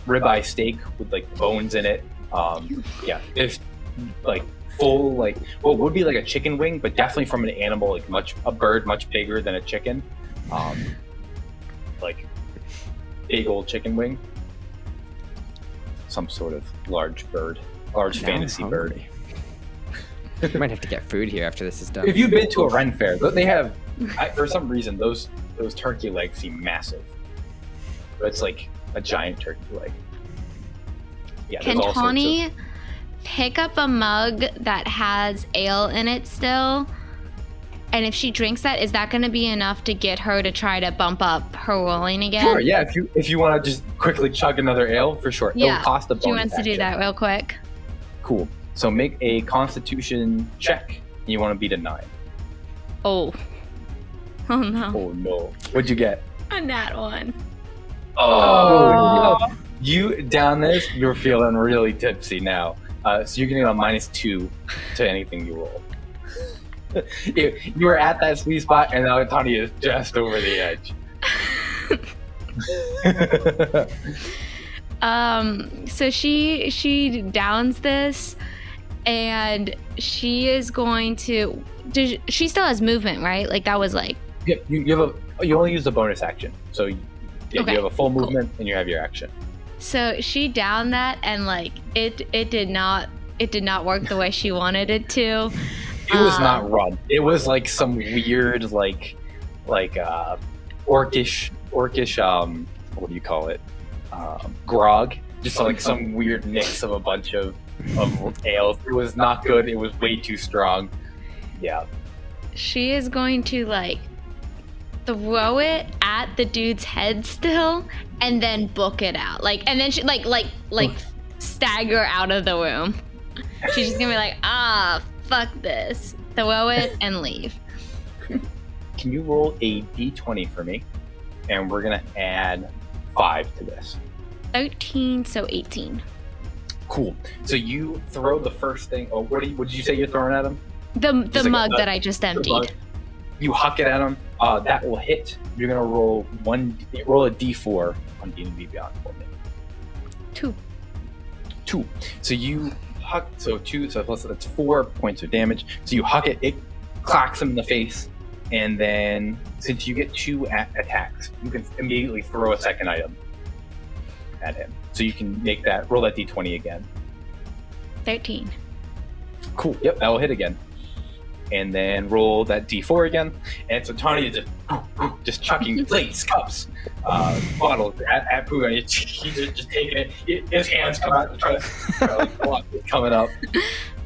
ribeye steak with like bones in it. Yeah, there's like full like what would be like a chicken wing, but definitely from an animal, like a bird much bigger than a chicken. Like big old chicken wing. Some sort of large bird, large fantasy bird. You might have to get food here after this is done. If you've been to a Ren fair, they have, for some reason, those turkey legs seem massive. But it's like a giant turkey leg. Yeah, Can Tawny pick up a mug that has ale in it still? And if she drinks that, is that going to be enough to get her to try to bump up her rolling again? Sure, yeah. If you want to just quickly chug another ale, for sure. Yeah, it'll cost a bonus she wants to do action. that real quick. Cool. So make a Constitution check. You want to beat a 9. Oh no. Oh no. What'd you get? A nat 1. Oh, no. You down this, you're feeling really tipsy now. So you're getting a -2 to anything you roll. You were at that sweet spot, and now Tawny is just over the edge. So she downs this, and she is going to. She still has movement, right? Like that was like. Yeah, you only use the bonus action, so okay, you have a full movement and you have your action. So she downed that, and like it did not work the way she wanted it to. It was not rum. It was like some weird orcish what do you call it? Grog. Just like some weird mix of a bunch of ales. It was not good. It was way too strong. Yeah. She is going to like throw it at the dude's head still, and then book it out. And then she like stagger out of the room. She's just gonna be like, fuck this. Throw it and leave. Can you roll a d20 for me? And we're gonna add 5 to this. 13, so 18. Cool. So you throw the first thing. Oh, what did you say you're throwing at him? The mug that I just emptied. You huck it at him. That will hit. You're gonna roll a d4 on D&D Beyond for me. 2. So you huck. So 2. So plus that's 4 points of damage. So you huck it. It clacks him in the face, and then since you get 2 attacks, you can immediately throw a second item at him. So you can make that. Roll that d20 again. 13. Cool. Yep, that will hit again. And then roll that d4 again. And so Tawny is just chucking plates, cups, bottles at Pooh. And he's just taking it. His hands come out to try to block what's coming up.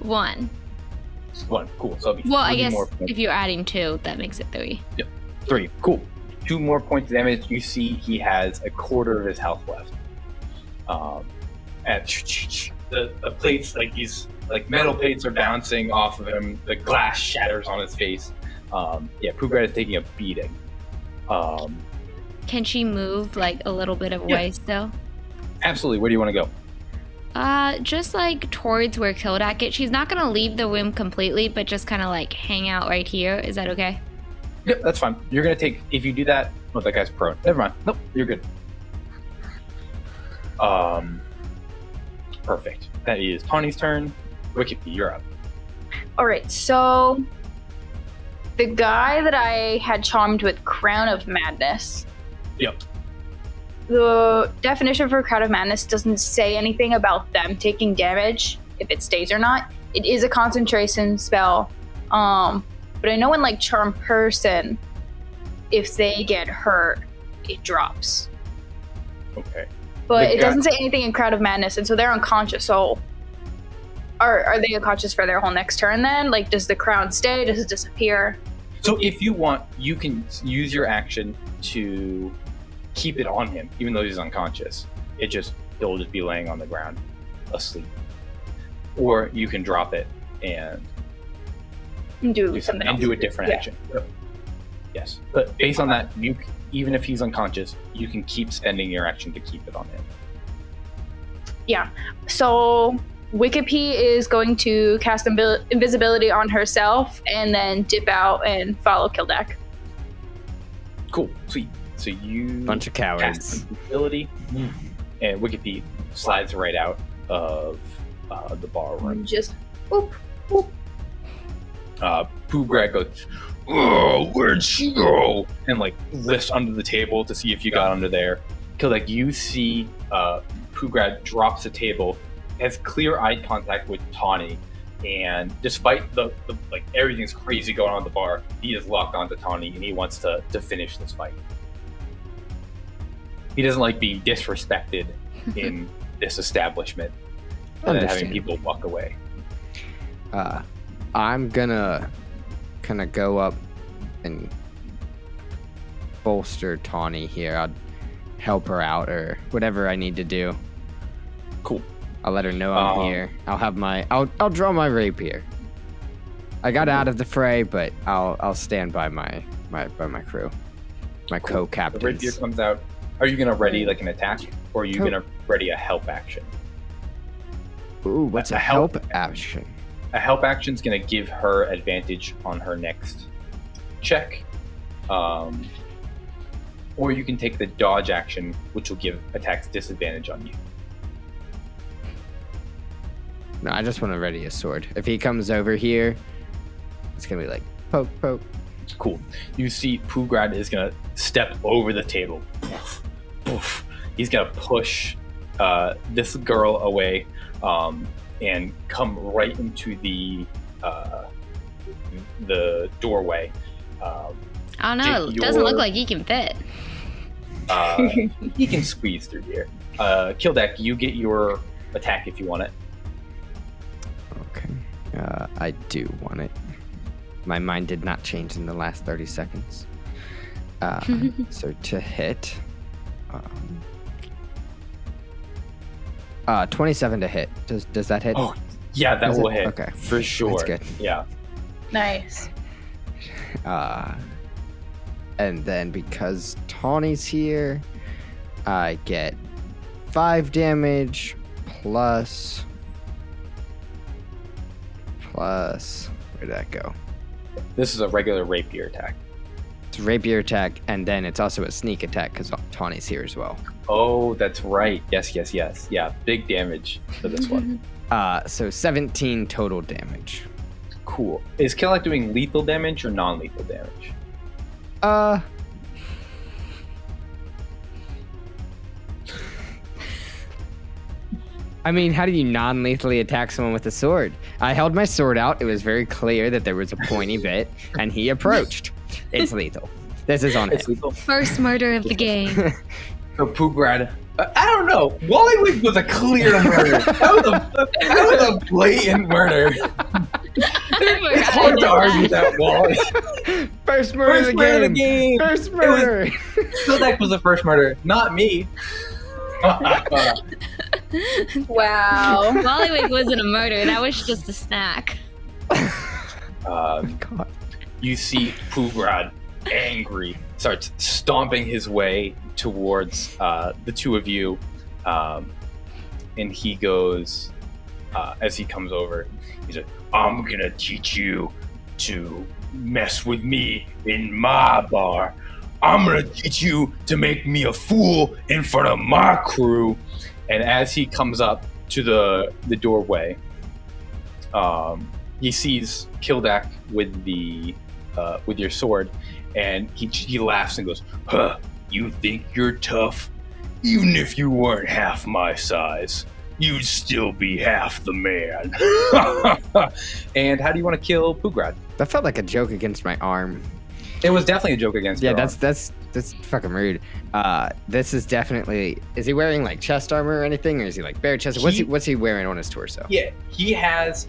1. Cool. So it'll be I 3 guess more points. if you're adding 2, that makes it 3. Yep. 3. Cool. 2 more points of damage. You see he has a quarter of his health left. And the plates, like metal plates are bouncing off of him. The glass shatters on his face. Pooh is taking a beating. Can she move like a little bit of way still? Absolutely. Where do you want to go? Just like towards where Kildak is. She's not gonna leave the room completely, but just kind of like hang out right here. Is that okay? Yep, that's fine. You're gonna take, if you do that, oh, that guy's prone. Never mind. Nope, you're good. Perfect. That is Tawny's turn. Wicked, you're up. All right, so The guy that I had charmed with Crown of Madness. Yep. The definition for Crown of Madness doesn't say anything about them taking damage, if it stays or not. It is a concentration spell. But I know in like Charm Person, if they get hurt, it drops. Okay. But it doesn't say anything in Crown of Madness, and so they're unconscious. So are they unconscious for their whole next turn then? Like, does the crown stay? Does it disappear? So if you want, you can use your action to keep it on him, even though he's unconscious. He'll just be laying on the ground, asleep. Or you can drop it and do something else. And do a different action. Yes. But based on that, even if he's unconscious, you can keep spending your action to keep it on him. Yeah. So Wikipedia is going to cast invisibility on herself and then dip out and follow Kildek. Cool. Sweet. So you bunch of cowards. Cast invisibility, and Wikipedia slides right out of the bar room. Just whoop, whoop. Pooh-Grad goes, "Oh, where'd she go?" And like lifts under the table to see if you got under there. Kildek, you see Pooh-Grad drops the table, has clear eye contact with Tawny, and despite the like everything's crazy going on at the bar, he is locked onto Tawny and he wants to finish this fight. He doesn't like being disrespected in this establishment and then having people walk away. I'm gonna kind of go up and bolster Tawny here. I'll help her out or whatever I need to do. Cool. I'll let her know I'm here. I'll draw my rapier. I got out of the fray, but I'll stand by my crew, my co-captains. The rapier comes out. Are you gonna ready like an attack, or are you gonna ready a help action? Ooh, what's a help action? A help action is going to give her advantage on her next check. Or you can take the dodge action, which will give attacks disadvantage on you. No, I just want to ready a sword. If he comes over here, it's going to be like, poke, poke. Cool. You see Pooh-Grad is going to step over the table. Poof, poof. He's going to push this girl away. And come right into the doorway. Oh no, it doesn't look like he can fit. He can squeeze through here. Kildek, you get your attack if you want it. Okay. I do want it. My mind did not change in the last 30 seconds. So to hit... 27 to hit. Does that hit? Oh, yeah, that will hit. Okay. For sure. That's good. Yeah. Nice. And then because Tawny's here, I get 5 damage plus... Where'd that go? This is a regular rapier attack. It's a rapier attack, and then it's also a sneak attack because Tawny's here as well. Oh, that's right. Yes. Yeah, big damage for this one. So 17 total damage. Cool. Is Kildek doing lethal damage or non-lethal damage? I mean, how do you non-lethally attack someone with a sword? I held my sword out. It was very clear that there was a pointy bit, and he approached. It's lethal. This is on him. Lethal. First murder of the game. So Pooh-Grad, I don't know. Wallywig was a clear murder. That was a blatant murder. It's hard to argue that, Wally. First murder of the game. First murder. Kildek was the first murder, not me. Wow. Wallywig wasn't a murder. That was just a snack. God. You see Pooh-Grad, angry, starts stomping his way towards the two of you, and he goes, as he comes over, he's like, "I'm gonna teach you to mess with me in my bar. I'm gonna teach you to make me a fool in front of my crew." And as he comes up to the doorway, he sees Kildek with the with your sword, and he laughs and goes, "Huh? You think you're tough? Even if you weren't half my size, you'd still be half the man." And how do you want to kill Pugrad? That felt like a joke against my arm. It was definitely a joke against your arm. that's fucking rude. This is definitely. Is he wearing like chest armor or anything, or is he like bare chest? What's he wearing on his torso? Yeah,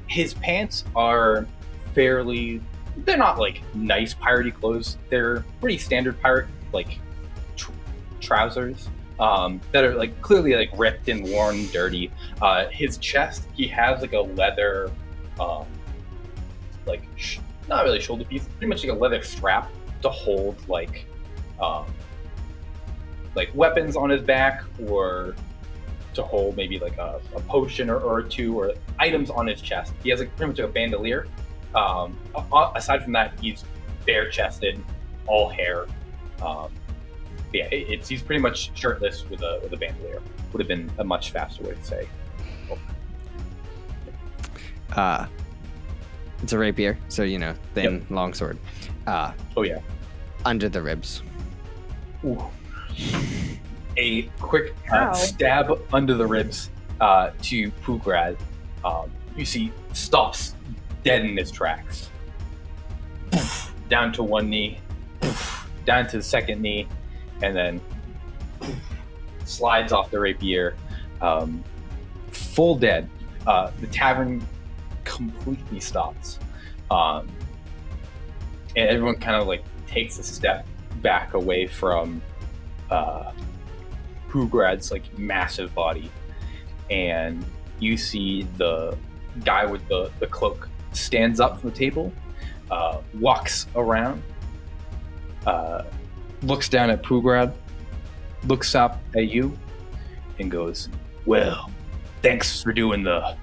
his pants are fairly. They're not like nice piratey clothes. They're pretty standard pirate like trousers that are like clearly like ripped and worn, dirty. His chest, he has like a leather, like not really shoulder piece, pretty much like a leather strap to hold like weapons on his back, or to hold maybe like a potion or two, or items on his chest. He has like pretty much a bandolier. Aside from that, he's bare chested, all hair. He's pretty much shirtless with a bandolier. Would have been a much faster way to say. It's a rapier, so thin, long sword. Under the ribs. Ooh. A quick stab under the ribs to Pugrad. You see, stops dead in his tracks. Poof, down to one knee, poof, down to the second knee, and then poof, slides off the rapier. Full dead. The tavern completely stops. And everyone kind of like takes a step back away from Pugrad's like massive body, and you see the guy with the cloak stands up from the table, walks around, looks down at Pugrad, looks up at you, and goes, "Well, thanks for doing the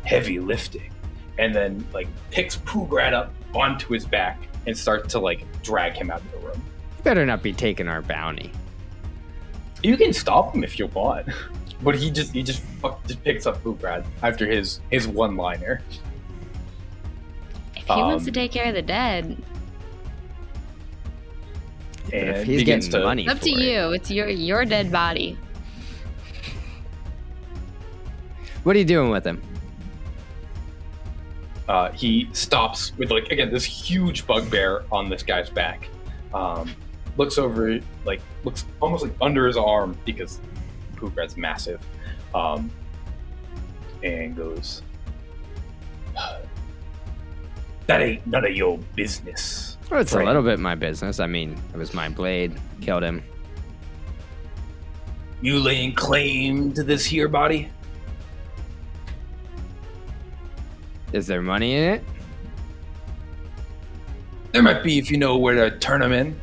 heavy lifting," and then like picks Pugrad up onto his back and starts to like drag him out of the room. You better not be taking our bounty. You can stop him if you want, but he just picks up Pugrad after his one-liner. If he wants to take care of the dead, and if he's getting money, up to you. It's your dead body. What are you doing with him? He stops with like again this huge bugbear on this guy's back. Looks over, like looks almost like under his arm because Pugrad's massive, and goes, "That ain't none of your business." Well, it's friend. a little bit my business. I mean, it was my blade. Killed him. You laying claim to this here body? Is there money in it? There might be if you know where to turn them in.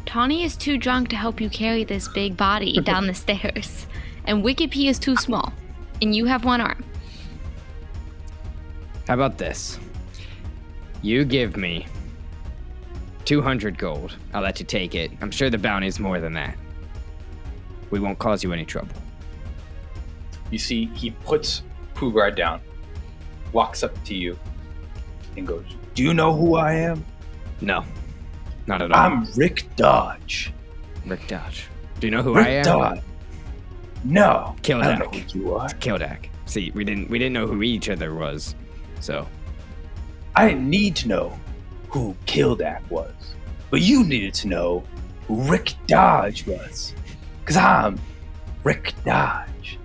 Tawny is too drunk to help you carry this big body down the stairs, and Wicked P is too small, and you have one arm. How about this? You give me 200 gold. I'll let you take it. I'm sure the bounty's more than that. We won't cause you any trouble. You see, he puts Pugrad down, walks up to you, and goes, "Do you know who I am?" No, not at all. I'm Rick Dodge. Rick Dodge. Do you know who Rick I am? Dodge. No. Kildak. I don't know who you are. Kildak. See, we didn't know who each other was, so. I didn't need to know who Kildak was, but you needed to know who Rick Dodge was, because I'm Rick Dodge.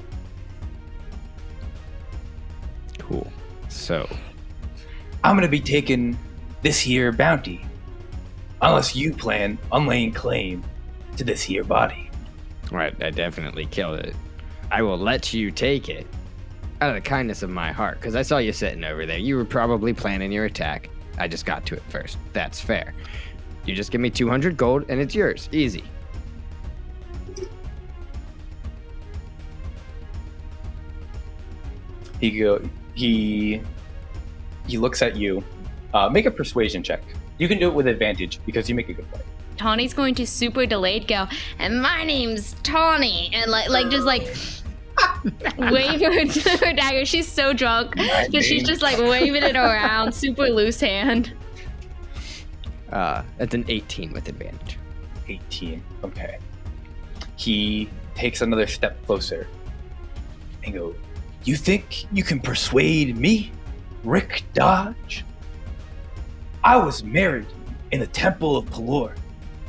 Cool. So. I'm going to be taking this here bounty, unless you plan on laying claim to this here body. Right, I definitely killed it. I will let you take it out of the kindness of my heart, because I saw you sitting over there. You were probably planning your attack. I just got to it first. That's fair. You just give me 200 gold and it's yours. Easy. He looks at you. Make a persuasion check. You can do it with advantage because you make a good point. Tawny's going to super delayed go, and my name's Tawny, and like just like Wave her dagger. She's so drunk that she's just like waving it around, super loose hand. It's an 18 with advantage. 18. Okay. He takes another step closer and goes, "You think you can persuade me, Rick Dodge? I was married in the Temple of Pelor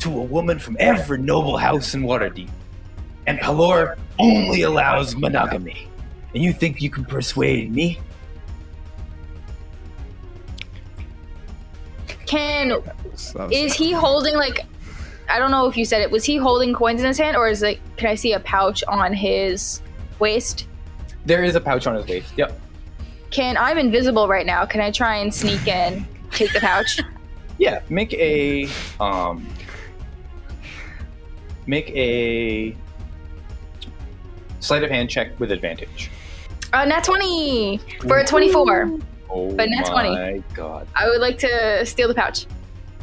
to a woman from every noble house in Waterdeep. And Pelor only allows monogamy. And you think you can persuade me?" Is he holding like, I don't know if you said it, was he holding coins in his hand, or is like, can I see a pouch on his waist? There is a pouch on his waist. Yep. I'm invisible right now. Can I try and sneak in, take the pouch? Yeah. Make a sleight of hand check with advantage. Nat 20 for a 24. Oh But nat 20. my god. I would like to steal the pouch.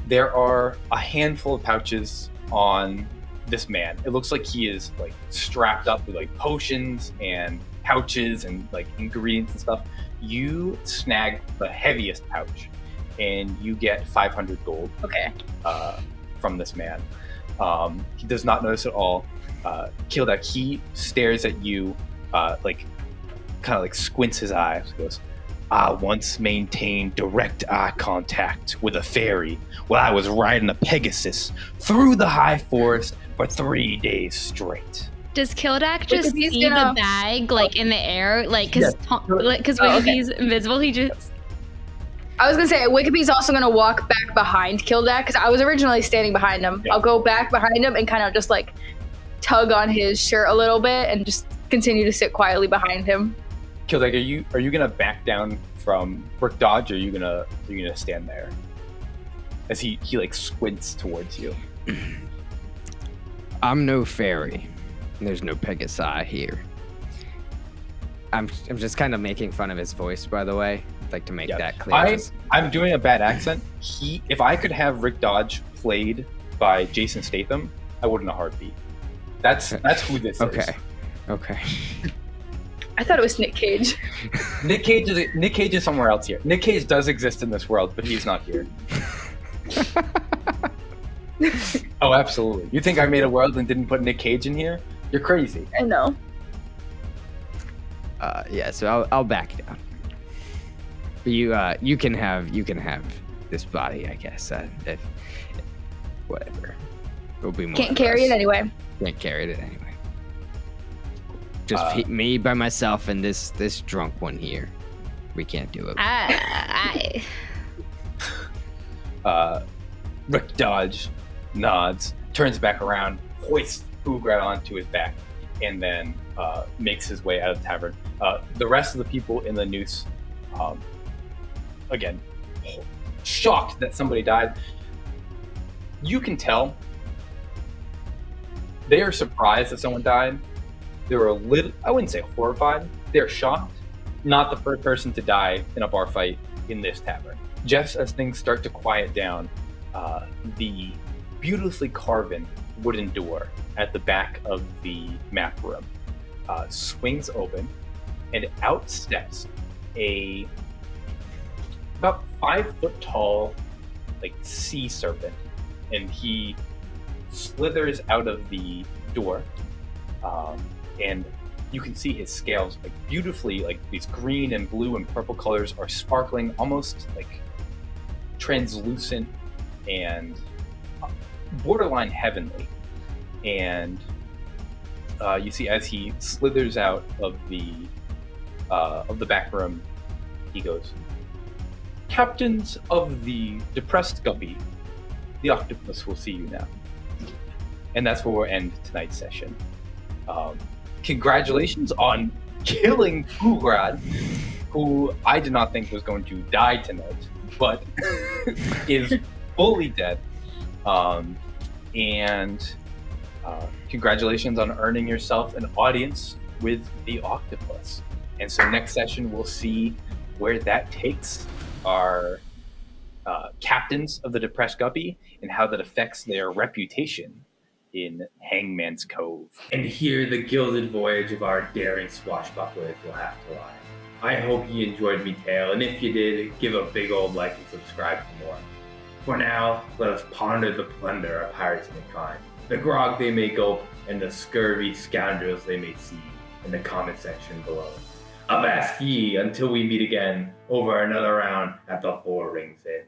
There are a handful of pouches on this man. It looks like he is like strapped up with like potions and pouches and like ingredients and stuff. You snag the heaviest pouch and you get 500 gold Okay. from this man. He does not notice at all. Kildak, he stares at you, like kind of like squints his eyes. He goes, "I once maintained direct eye contact with a fairy while I was riding a Pegasus through the high forest for 3 days straight." Does Kildak just Wickeby's see gonna- the bag like in the air, like Yes. because Oh, okay. Wickeby's invisible? He just I was gonna say, Wickeby's also gonna walk back behind Kildak, because I was originally standing behind him. Yeah. I'll go back behind him and kind of just like tug on his shirt a little bit and just continue to sit quietly behind him. Kildak, are you gonna back down from Rick Dodge, or are you gonna stand there as he like squints towards you? I'm no fairy. There's no Pegasi here. I'm just kind of making fun of his voice, by the way. I'd like to make that clear. I'm doing a bad accent. If I could have Rick Dodge played by Jason Statham, I would in a heartbeat. That's who this is. Okay. I thought it was Nick Cage. Nick Cage is somewhere else here. Nick Cage does exist in this world, but he's not here. Oh, absolutely. You think I made a world and didn't put Nick Cage in here? You're crazy. I know. Yeah, so I'll back down. But you can have this body, I guess. If whatever. It'll be more. Can't carry it anyway. Can't carry it anyway. Just me by myself and this drunk one here. We can't do it. Rick Dodge nods, turns back around, hoists Ugrad onto his back, and then makes his way out of the tavern. The rest of the people in the noose, again, shocked that somebody died. You can tell they are surprised that someone died. They were a little, I wouldn't say horrified, they're shocked. Not the first person to die in a bar fight in this tavern. Just as things start to quiet down, the beautifully carven wooden door at the back of the map room swings open, and out steps a about 5 foot tall, like sea serpent, and he slithers out of the door, and you can see his scales like beautifully, like these green and blue and purple colors are sparkling, almost like translucent and borderline heavenly. And you see as he slithers out of the back room, he goes, "Captains of the depressed guppy, the octopus will see you now." And that's where we'll end tonight's session. Congratulations on killing Ugrad, who I did not think was going to die tonight, but is fully dead. And congratulations on earning yourself an audience with the octopus. And so next session, we'll see where that takes our captains of the depressed guppy and how that affects their reputation in Hangman's Cove. And here the gilded voyage of our daring swashbucklers will have to lie. I hope you enjoyed me tale, and if you did, give a big old like and subscribe for more. For now, let us ponder the plunder our pirates may find, the grog they may gulp, and the scurvy scoundrels they may see in the comment section below. Avast ye until we meet again over another round at the Four Rings Inn.